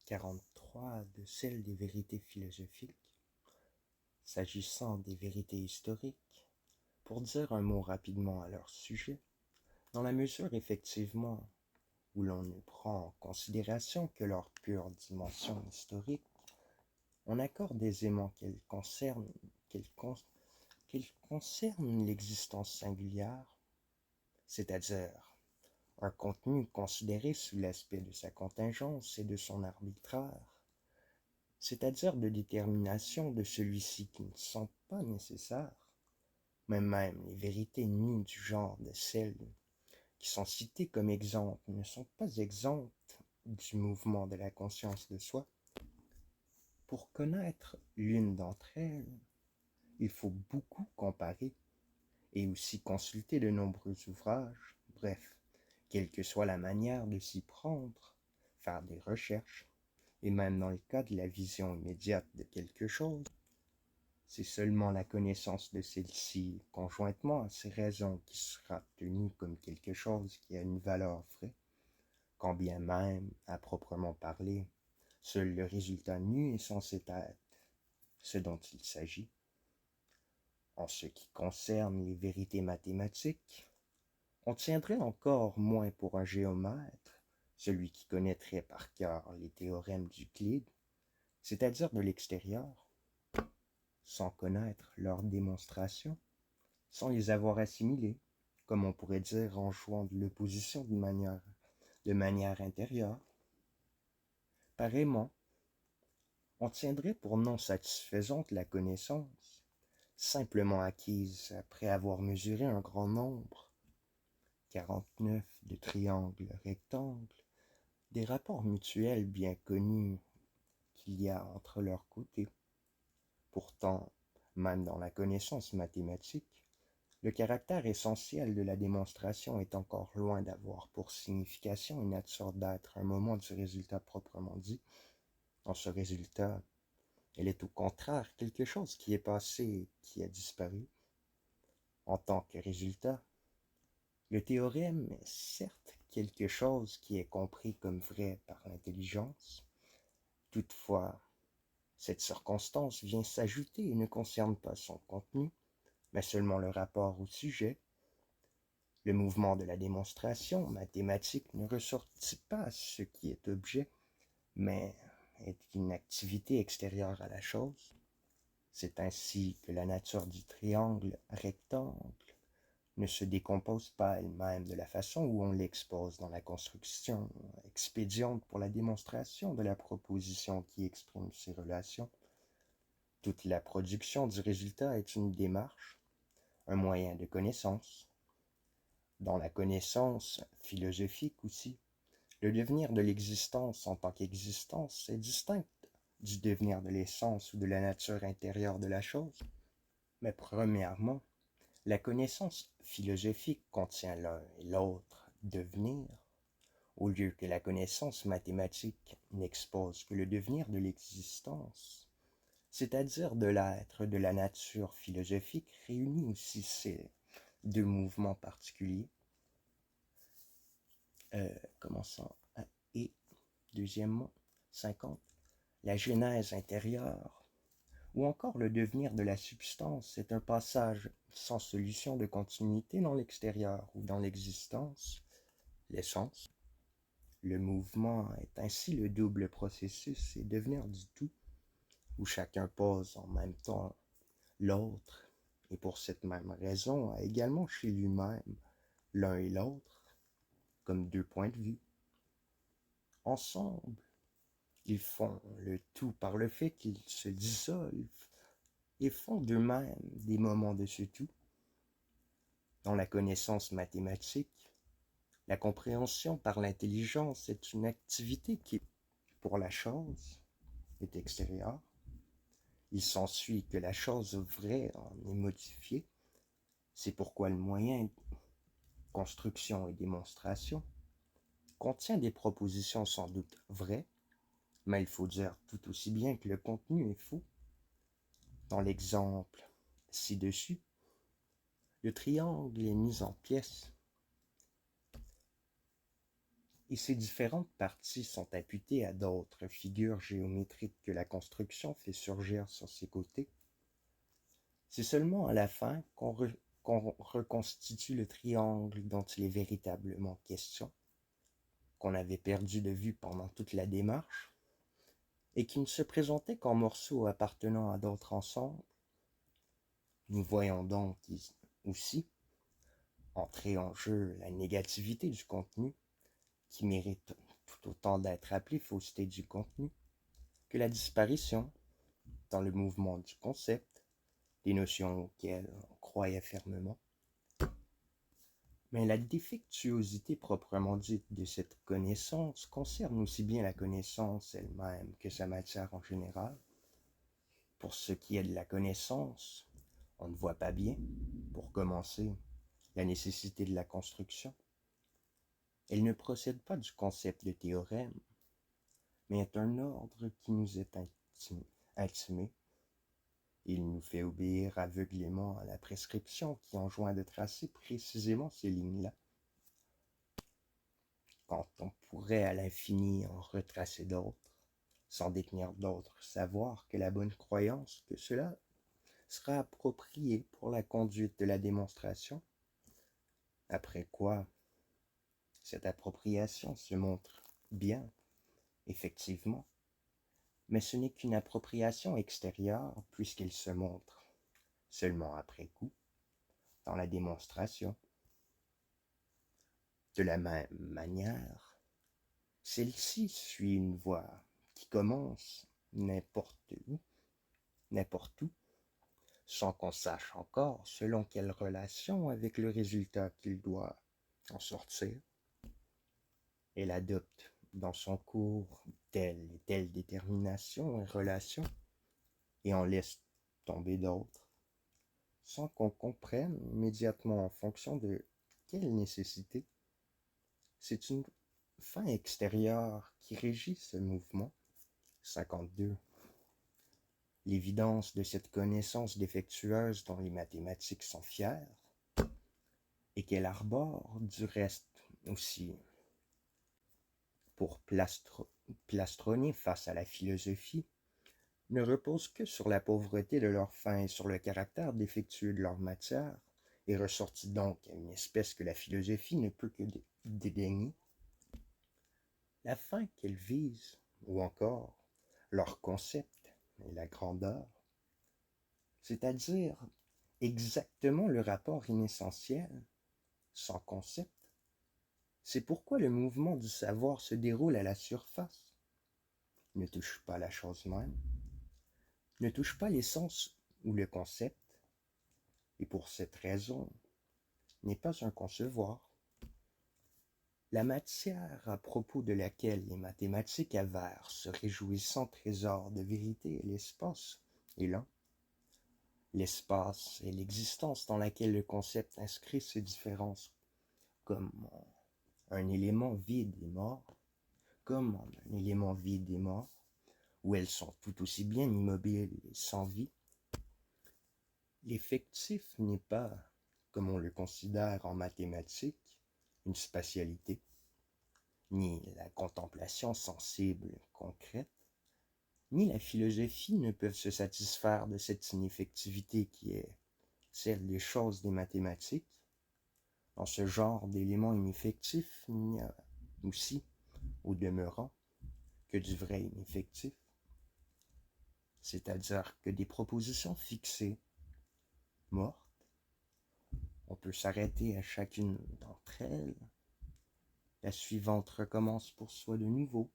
43 de celle des vérités philosophiques, s'agissant des vérités historiques, pour dire un mot rapidement à leur sujet, dans la mesure effectivement où l'on ne prend en considération que leur pure dimension historique, on accorde aisément qu'elles concernent l'existence singulière, c'est-à-dire un contenu considéré sous l'aspect de sa contingence et de son arbitraire, c'est-à-dire de détermination de celui-ci qui ne sont pas nécessaires, mais même les vérités nues du genre de celles qui sont citées comme exemples ne sont pas exemptes du mouvement de la conscience de soi. Pour connaître l'une d'entre elles, il faut beaucoup comparer et aussi consulter de nombreux ouvrages, bref, quelle que soit la manière de s'y prendre, faire des recherches, et même dans le cas de la vision immédiate de quelque chose, c'est seulement la connaissance de celle-ci, conjointement à ces raisons, qui sera tenue comme quelque chose qui a une valeur vraie, quand bien même, à proprement parler, seul le résultat nu est censé être ce dont il s'agit. En ce qui concerne les vérités mathématiques, on tiendrait encore moins pour un géomètre, celui qui connaîtrait par cœur les théorèmes d'Euclide, c'est-à-dire de l'extérieur, sans connaître leurs démonstrations, sans les avoir assimilées, comme on pourrait dire en jouant de l'opposition de manière intérieure. Pareillement, on tiendrait pour non satisfaisante la connaissance, simplement acquise après avoir mesuré un grand nombre, 49 de triangles rectangles, des rapports mutuels bien connus qu'il y a entre leurs côtés. Pourtant, même dans la connaissance mathématique, le caractère essentiel de la démonstration est encore loin d'avoir pour signification une nature d'être un moment du résultat proprement dit. Dans ce résultat, elle est au contraire quelque chose qui est passé et qui a disparu. En tant que résultat, le théorème est certes quelque chose qui est compris comme vrai par l'intelligence. Toutefois, cette circonstance vient s'ajouter et ne concerne pas son contenu, mais seulement le rapport au sujet. Le mouvement de la démonstration mathématique ne ressortit pas ce qui est objet, mais est une activité extérieure à la chose. C'est ainsi que la nature du triangle rectangle ne se décompose pas elle-même de la façon où on l'expose dans la construction expédiente pour la démonstration de la proposition qui exprime ces relations. Toute la production du résultat est une démarche, un moyen de connaissance. Dans la connaissance philosophique aussi, le devenir de l'existence en tant qu'existence est distinct du devenir de l'essence ou de la nature intérieure de la chose. Mais premièrement, la connaissance philosophique contient l'un et l'autre devenir, au lieu que la connaissance mathématique n'expose que le devenir de l'existence, c'est-à-dire de l'être de la nature philosophique réunit aussi ces deux mouvements particuliers. Commençant à et, deuxièmement, 50, la genèse intérieure, ou encore le devenir de la substance est un passage sans solution de continuité dans l'extérieur ou dans l'existence, l'essence. Le mouvement est ainsi le double processus et devenir du tout, où chacun pose en même temps l'autre, et pour cette même raison a également chez lui-même l'un et l'autre, comme deux points de vue. Ensemble, ils font le tout par le fait qu'ils se dissolvent et font d'eux-mêmes des moments de ce tout. Dans la connaissance mathématique, la compréhension par l'intelligence est une activité qui, pour la chose, est extérieure. Il s'ensuit que la chose vraie en est modifiée. C'est pourquoi le moyen construction et démonstration contient des propositions sans doute vraies, mais il faut dire tout aussi bien que le contenu est faux. Dans l'exemple ci-dessus, le triangle est mis en pièces. et ces différentes parties sont imputées à d'autres figures géométriques que la construction fait surgir sur ses côtés, c'est seulement à la fin qu'on reconstitue le triangle dont il est véritablement question, qu'on avait perdu de vue pendant toute la démarche, et qui ne se présentait qu'en morceaux appartenant à d'autres ensembles. Nous voyons donc aussi entrer en jeu la négativité du contenu, qui mérite tout autant d'être appelée fausseté du contenu, que la disparition, dans le mouvement du concept, des notions auxquelles on croyait fermement. Mais la défectuosité proprement dite de cette connaissance concerne aussi bien la connaissance elle-même que sa matière en général. Pour ce qui est de la connaissance, on ne voit pas bien, pour commencer, la nécessité de la construction. Elle ne procède pas du concept de théorème, mais est un ordre qui nous est intimé. Il nous fait obéir aveuglément à la prescription qui enjoint de tracer précisément ces lignes-là, quand on pourrait à l'infini en retracer d'autres, sans détenir d'autres savoirs que la bonne croyance que cela sera approprié pour la conduite de la démonstration, après quoi cette appropriation se montre bien, effectivement, mais ce n'est qu'une appropriation extérieure puisqu'elle se montre seulement après coup dans la démonstration. De la même manière, celle-ci suit une voie qui commence n'importe où, sans qu'on sache encore selon quelle relation avec le résultat qu'il doit en sortir. Elle adopte dans son cours telle et telle détermination et relation, et en laisse tomber d'autres, sans qu'on comprenne immédiatement en fonction de quelle nécessité. C'est une fin extérieure qui régit ce mouvement. 52. L'évidence de cette connaissance défectueuse dont les mathématiques sont fières, et qu'elle arbore du reste aussi pour plastronner face à la philosophie, ne repose que sur la pauvreté de leur fin et sur le caractère défectueux de leur matière, et ressortit donc à une espèce que la philosophie ne peut que dédaigner. La fin qu'elle vise, ou encore leur concept et la grandeur, c'est-à-dire exactement le rapport inessentiel, sans concept. C'est pourquoi le mouvement du savoir se déroule à la surface, ne touche pas la chose même, ne touche pas l'essence ou le concept, et pour cette raison n'est pas un concevoir. La matière à propos de laquelle les mathématiques avèrent se réjouissant trésor de vérité est l'espace et l'un. L'espace est l'existence dans laquelle le concept inscrit ses différences comme un élément vide et mort, où elles sont tout aussi bien immobiles et sans vie. L'effectif n'est pas, comme on le considère en mathématiques, une spatialité, ni la contemplation sensible concrète, ni la philosophie ne peuvent se satisfaire de cette ineffectivité qui est celle des choses des mathématiques. Dans ce genre d'éléments ineffectifs, il n'y a aussi, au demeurant, que du vrai ineffectif, c'est-à-dire que des propositions fixées, mortes, on peut s'arrêter à chacune d'entre elles. La suivante recommence pour soi de nouveau,